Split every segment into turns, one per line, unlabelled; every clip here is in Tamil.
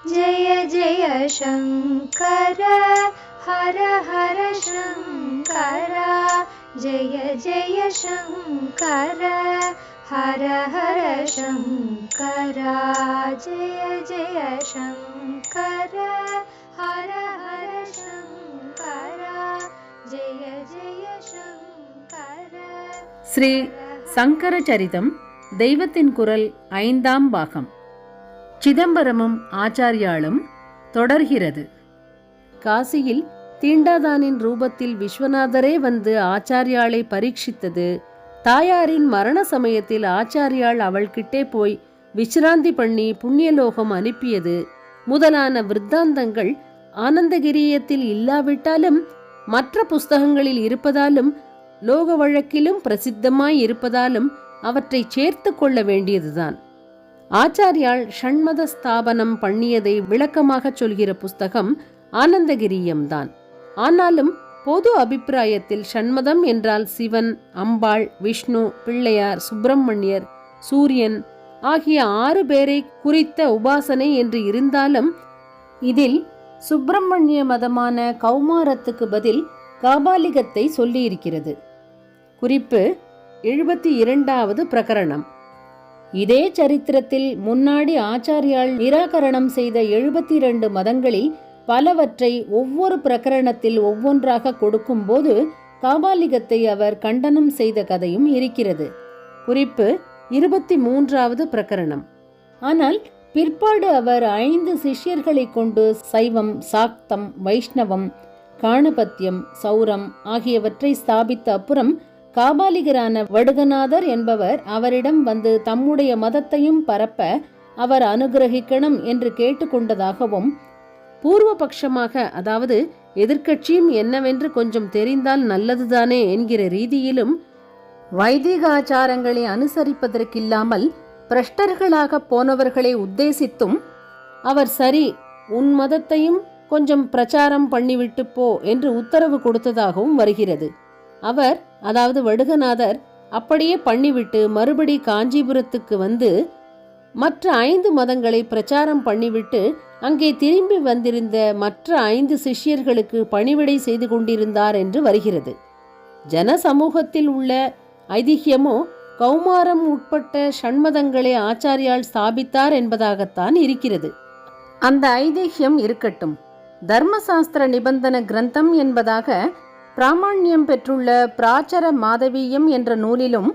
जय जय शङ्कर हर हर शङ्कर जय जय शङ्कर हर हर शङ्कर जय जय शङ्कर हर हर शङ्कर जय जय शङ्कर.
ஸ்ரீ சங்கர சரிதம் தெய்வத்தின் குரல் 5ஆம் பாகம். சிதம்பரமும் ஆச்சாரியாளும் தொடர்கிறது. காசியில் தீண்டாதானின் ரூபத்தில் விஸ்வநாதரே வந்து ஆச்சாரியாளை பரீட்சித்தது, தாயாரின் மரண சமயத்தில் ஆச்சாரியாள் அவள் கிட்டே போய் விசிராந்தி பண்ணி புண்ணியலோகம் அனுப்பியது முதலான விருத்தாந்தங்கள் ஆனந்தகிரியத்தில் இல்லாவிட்டாலும் மற்ற புஸ்தகங்களில் இருப்பதாலும் லோக வழக்கிலும் பிரசித்தமாய் இருப்பதாலும் அவற்றை சேர்த்து கொள்ள வேண்டியதுதான். ஆச்சாரியாள் ஷண்மத ஸ்தாபனம் பண்ணியதை விளக்கமாக சொல்கிற புஸ்தகம் ஆனந்தகிரியம்தான். ஆனாலும் பொது அபிப்பிராயத்தில் ஷண்மதம் என்றால் சிவன், அம்பாள், விஷ்ணு, பிள்ளையார், சுப்பிரமணியர், சூரியன் ஆகிய 6 பேரை குறித்த உபாசனை என்று இருந்தாலும் இதில் சுப்பிரமணிய மதமான கௌமாரத்துக்கு பதில் காபாலிகத்தை சொல்லியிருக்கிறது. குறிப்பு 72வது பிரகரணம். இதே சரித்திரத்தில் முன்னாடி ஆச்சாரியால் நிராகரணம் செய்த 72 மதங்களில் பலவற்றை ஒவ்வொரு பிரகரணத்தில் ஒவ்வொன்றாக கொடுக்கும்போது காபாலிகத்தை அவர் கண்டனம் செய்த கதையும் இருக்கிறது. குறிப்பு 23வது பிரகரணம். ஆனால் பிற்பாடு அவர் 5 சிஷ்யர்களை கொண்டு சைவம், சாக்தம், வைஷ்ணவம், காணபத்தியம், சௌரம் ஆகியவற்றை ஸ்தாபித்த அப்புறம் காபாலிகரான வடுகநாதர் என்பவர் அவரிடம் வந்து தம்முடைய மதத்தையும் பரப்ப அவர் அனுகிரகிக்கணும் என்று கேட்டுக்கொண்டதாகவும், பூர்வபக்ஷமாக அதாவது எதிர்க்கட்சியும் என்னவென்று கொஞ்சம் தெரிந்தால் நல்லதுதானே என்கிற ரீதியிலும் வைதிகாச்சாரங்களை அனுசரிப்பதற்கில்லாமல் பிரஷ்டர்களாக போனவர்களை உத்தேசித்தும் அவர் சரி உன் மதத்தையும் கொஞ்சம் பிரச்சாரம் பண்ணிவிட்டு போ என்று உத்தரவு கொடுத்ததாகவும் வருகிறது. அவர் அதாவது வடுகநாதர் அப்படியே பண்ணிவிட்டு மறுபடி காஞ்சிபுரத்துக்கு வந்து மற்ற 5 மதங்களை பிரச்சாரம் பண்ணிவிட்டு அங்கே திரும்பி வந்திருந்த மற்ற 5 சிஷ்யர்களுக்கு பணிவிடை செய்து கொண்டிருந்தார் என்று வருகிறது. ஜன சமூகத்தில் உள்ள ஐதிஹ்யமோ கௌமாரம் உட்பட்ட ஷண்மதங்களை ஆச்சாரியால் ஸ்தாபித்தார் என்பதாகத்தான் இருக்கிறது. அந்த ஐதிஹ்யம் இருக்கட்டும். தர்மசாஸ்திர நிபந்தன கிரந்தம் என்பதாக பிராமணியம் பெற்றுள்ள பிராச்சர மாதவீயம் என்ற நூலிலும்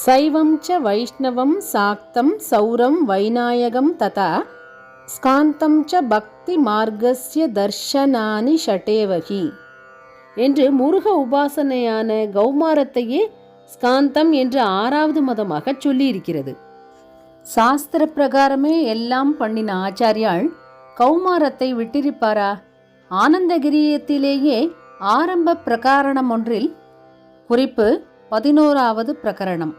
சைவம் ச வைஷ்ணவம் சாக்தம் சௌரம் வைநாயகம் ததா ஸ்காந்தம் ச பக்தி மார்கஸ்ய தர்ஷனானி ஷட்டேவகி என்று முருக உபாசனையான கௌமாரத்தையே ஸ்காந்தம் என்று 6வது மதமாக சொல்லியிருக்கிறது. சாஸ்திர பிரகாரமே எல்லாம் பண்ணின ஆச்சாரியாள் கௌமாரத்தை விட்டிருப்பாரா? ஆனந்தகிரியத்திலேயே ஆரம்ப பிரகாரணம் ஒன்றில், குறிப்பு 11வது பிரகரணம்,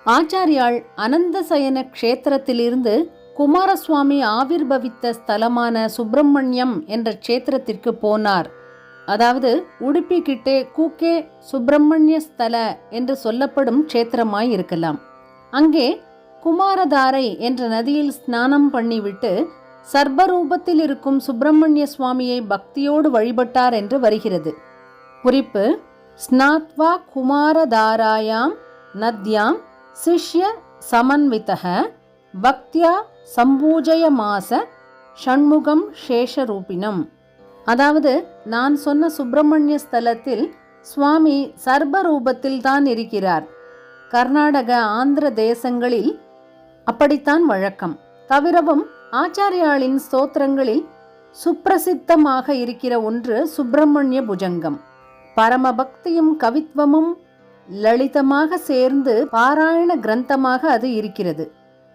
ஆச்சாரியாள் அனந்தசயன க்ஷேத்திரத்திலிருந்து குமாரசுவாமி ஆவிர்பவித்த ஸ்தலமான சுப்பிரமணியம் என்ற க்ஷேத்திரத்திற்கு போனார். அதாவது உடுப்பி கிட்டே கூக்கே சுப்பிரமணிய ஸ்தல என்று சொல்லப்படும் க்ஷேத்திரமாய் இருக்கலாம். அங்கே குமாரதாரை என்ற நதியில் ஸ்நானம் பண்ணிவிட்டு சர்பரூபத்தில் இருக்கும் சுப்பிரமணிய சுவாமியை பக்தியோடு வழிபட்டார் என்று வருகிறது. குறிப்பு ஸ்நாத்வா குமாரதாராயாம் நத்யாம் சிஷ்ய சமன்விதஹ பக்தியா சம்பூஜயமாச ஷண்முகம் சேஷரூபினம். அதாவது நான் சொன்ன சுப்பிரமணிய ஸ்தலத்தில் சுவாமி சர்பரூபத்தில் தான் இருக்கிறார். கர்நாடக, ஆந்திர தேசங்களில் அப்படித்தான் வழக்கம். தவிரவும் ஆச்சாரியாளின் ஸ்தோத்திரங்களில் சுப்பிரசித்தமாக இருக்கிற ஒன்று சுப்பிரமணிய புஜங்கம். பரமபக்தியும் கவித்துவமும் லலிதமாக சேர்ந்து பாராயண கிரந்தமாக அது இருக்கிறது.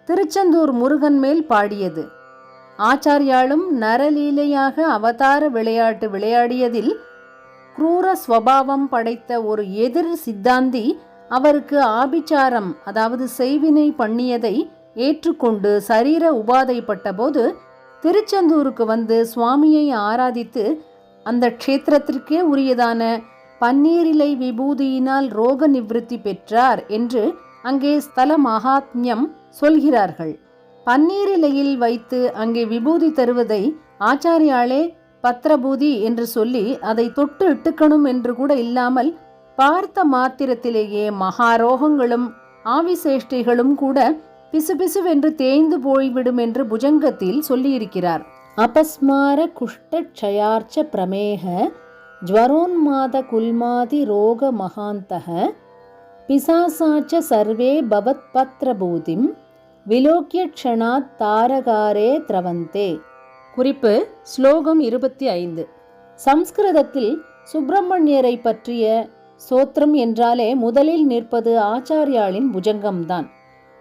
திருச்செந்தூர் முருகன் மேல் பாடியது. ஆச்சாரியாளும் நரலீலையாக அவதார விளையாட்டு விளையாடியதில் குரூர ஸ்வபாவம் படைத்த ஒரு எதிர் சித்தாந்தி அவருக்கு ஆபிச்சாரம் அதாவது செய்வினை பண்ணியதை ஏற்றுக்கொண்டு சரீர உபாதைப்பட்ட போது திருச்செந்தூருக்கு வந்து சுவாமியை ஆராதித்து அந்த க்ஷேத்திரத்திற்கே உரியதான பன்னீரிலை விபூதியினால் ரோக நிவிருத்தி பெற்றார் என்று அங்கே ஸ்தல மகாத்மியம் சொல்கிறார்கள். பன்னீரிலையில் வைத்து அங்கே விபூதி தருவதை ஆச்சாரியாளே பத்ரபூதி என்று சொல்லி அதை தொட்டு இட்டுக்கணும் என்று கூட இல்லாமல் பார்த்த மாத்திரத்திலேயே மகாரோகங்களும் ஆவிசேஷ்டிகளும் கூட பிசுபிசுவென்று தேய்ந்து போய்விடும் என்று புஜங்கத்தில் சொல்லியிருக்கிறார். அபஸ்மார குஷ்டக்ஷயார்ச்ச பிரமேக ஜ்வரோன்மாத குல்மாதி ரோக மகாந்தக பிசாசாச்ச சர்வே பவத் பத்ரபூதிம் விலோக்கிய க்ஷணாத் தாரகாரே திரவந்தே. குறிப்பு ஸ்லோகம் 25. சம்ஸ்கிருதத்தில் சுப்பிரமணியரை பற்றிய சோத்திரம் என்றாலே முதலில் நிற்பது ஆச்சாரியாளின் புஜங்கம்தான்.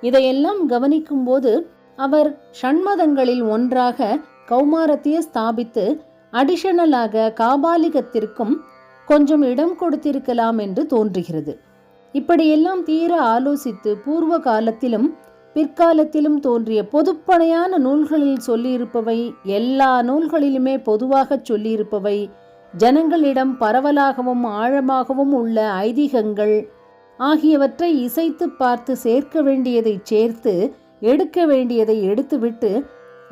இதையெல்லாம் கவனிக்கும் போது அவர் ஷண்மதங்களில் ஒன்றாக கௌமாரத்தையே ஸ்தாபித்து அடிஷனலாக காபாலிகத்திற்கும் கொஞ்சம் இடம் கொடுத்திருக்கலாம் என்று தோன்றுகிறது. இப்படியெல்லாம் தீர ஆலோசித்து பூர்வ காலத்திலும் பிற்காலத்திலும் தோன்றிய பொதுப்படையான நூல்களில் சொல்லியிருப்பவை, எல்லா நூல்களிலுமே பொதுவாக சொல்லியிருப்பவை, ஜனங்களிடம் பரவலாகவும் ஆழமாகவும் உள்ள ஐதீகங்கள் ஆகியவற்றை இசைத்து பார்த்து சேர்க்க வேண்டியதை சேர்த்து எடுக்க வேண்டியதை எடுத்துவிட்டு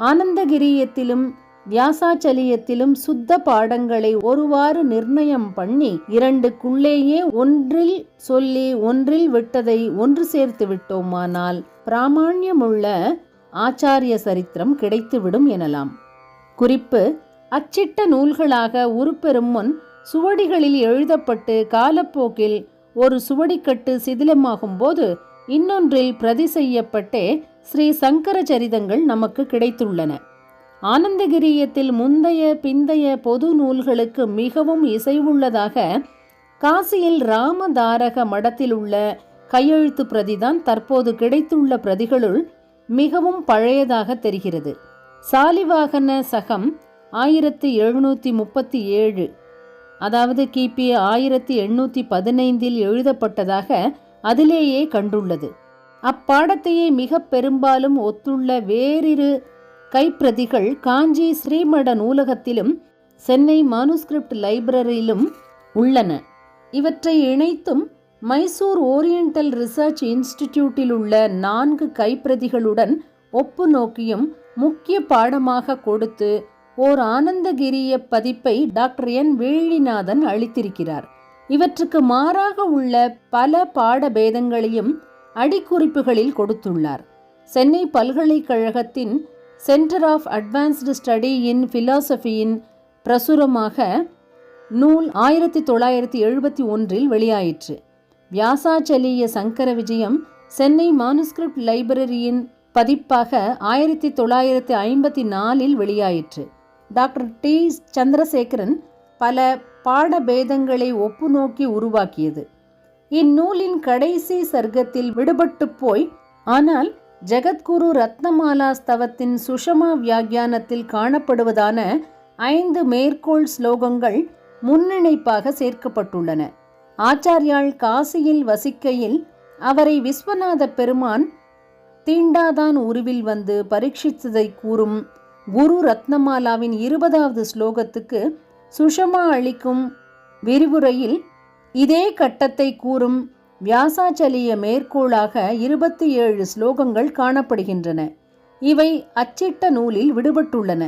ஆனந்தகிரியத்திலும் வியாசாச்சலியத்திலும் சுத்த பாடங்களை ஒருவாறு நிர்ணயம் பண்ணி இரண்டுக்குள்ளேயே ஒன்றில் சொல்லி ஒன்றில் விட்டதை ஒன்று சேர்த்து விட்டோமானால் பிராமாண்யமுள்ள ஆச்சாரிய சரித்திரம் கிடைத்துவிடும் எனலாம். குறிப்பு: அச்சிட்ட நூல்களாக உருப்பெறும் முன் சுவடிகளில் எழுதப்பட்டு காலப்போக்கில் ஒரு சுவடிக்கட்டு சிதிலமாகும் போது இன்னொன்றில் பிரதி செய்யப்பட்டே ஸ்ரீ சங்கர சரிதங்கள் நமக்கு கிடைத்துள்ளன. ஆனந்தகிரியத்தில் முந்தைய பிந்தைய பொது நூல்களுக்கு மிகவும் இசைவுள்ளதாக காசியில் ராமதாரக மடத்தில் உள்ள கையெழுத்து பிரதிதான் தற்போது கிடைத்துள்ள பிரதிகளுள் மிகவும் பழையதாக தெரிகிறது. சாலிவாகன சகம் 1737, அதாவது கிபி 1815 எழுதப்பட்டதாக அதிலேயே கண்டுள்ளது. அப்பாடத்தையே மிக பெரும்பாலும் ஒத்துள்ள வேறிரு கைப்பிரதிகள் காஞ்சி ஸ்ரீமட நூலகத்திலும் சென்னை மானுஸ்கிரிப்ட் லைப்ரரியிலும் உள்ளன. இவற்றை இணைத்தும் மைசூர் ஓரியண்டல் ரிசர்ச் இன்ஸ்டிடியூட்டில் உள்ள 4 கைப்பிரதிகளுடன் ஒப்பு நோக்கியும் முக்கிய பாடமாக கொடுத்து ஓர் ஆனந்தகிரிய பதிப்பை டாக்டர் என் வேழிநாதன் அளித்திருக்கிறார். இவற்றுக்கு மாறாக உள்ள பல பாடபேதங்களையும் அடிக்குறிப்புகளில் கொடுத்துள்ளார். சென்னை பல்கலைக்கழகத்தின் centre of advanced study in பிலாசபியின் பிரசுரமாக நூல் 1971 வெளியாயிற்று. வியாசாச்சலிய சங்கர விஜயம் சென்னை மானுஸ்கிரிப்ட் லைப்ரரியின் பதிப்பாக 1954 வெளியாயிற்று. டாக்டர் டி சந்திரசேகரன் பல பாடபேதங்களை ஒப்பு நோக்கி உருவாக்கியது. இந்நூலின் கடைசி சர்க்கத்தில் விடுபட்டு போய் ஆனால் ஜெகத்குரு ரத்னமாலா ஸ்தவத்தின் சுஷமா வியாக்கியானத்தில் காணப்படுவதான 5 மேற்கோள் ஸ்லோகங்கள் முன்னிணைப்பாக சேர்க்கப்பட்டுள்ளன. ஆச்சாரியாள் காசியில் வசிக்கையில் அவரை விஸ்வநாத பெருமான் தீண்டாதான் உருவில் வந்து பரீட்சித்ததை கூறும் குரு ரத்னமாலாவின் 20வது ஸ்லோகத்துக்கு சுஷமா அளிக்கும் விரிவுரையில் இதே கட்டத்தை கூறும் வியாசாச்சலிய மேற்கோளாக 27 ஸ்லோகங்கள் காணப்படுகின்றன. இவை அச்சிட்ட நூலில் விடுபட்டுள்ளன.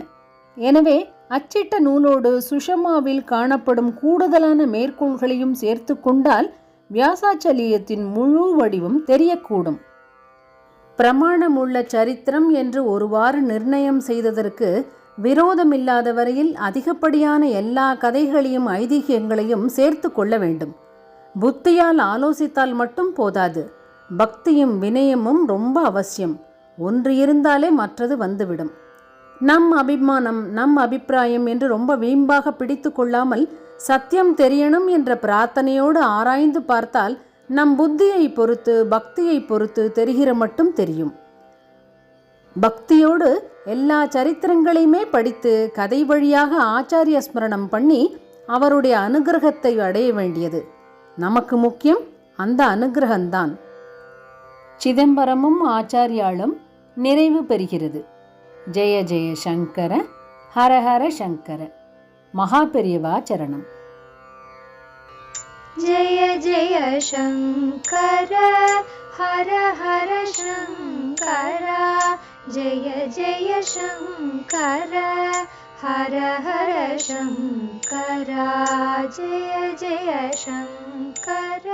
எனவே அச்சிட்ட நூலோடு சுஷமாவில் காணப்படும் கூடுதலான மேற்கோள்களையும் சேர்த்து கொண்டால் வியாசாச்சலியத்தின் முழு வடிவம் தெரியக்கூடும். பிரமாணமுள்ள சரித்திரம் என்று ஒருவாறு நிர்ணயம் செய்ததற்கு விரோதமில்லாத வரையில் அதிகப்படியான எல்லா கதைகளையும் ஐதீகங்களையும் சேர்த்து கொள்ள வேண்டும். புத்தியால் ஆலோசித்தால் மட்டும் போதாது, பக்தியும் வினயமும் ரொம்ப அவசியம். ஒன்று இருந்தாலே மற்றது வந்துவிடும். நம் அபிமானம், நம் அபிப்பிராயம் என்று ரொம்ப வீம்பாக பிடித்து கொள்ளாமல் சத்தியம் தெரியணும் என்ற பிரார்த்தனையோடு ஆராய்ந்து பார்த்தால் நம் புத்தியை பொறுத்து பக்தியை பொறுத்து தெரிகிற மட்டும் தெரியும். பக்தியோடு எல்லா சரித்திரங்களையுமே படித்து கதை வழியாக ஆச்சாரிய ஸ்மரணம் பண்ணி அவருடைய அனுகிரகத்தை அடைய வேண்டியது. நமக்கு முக்கியம் அந்த அனுகிரகம்தான். சிதம்பரமும் ஆச்சாரியாலும் நிறைவு பெறுகிறது. ஜெய ஜெய சங்கர, ஹர ஹர சங்கர. மகா பெரியவா சரணம்.
जय जय शङ्कर हर हर शङ्कर जय जय शङ्कर हर हर शङ्कर जय जय शङ्कर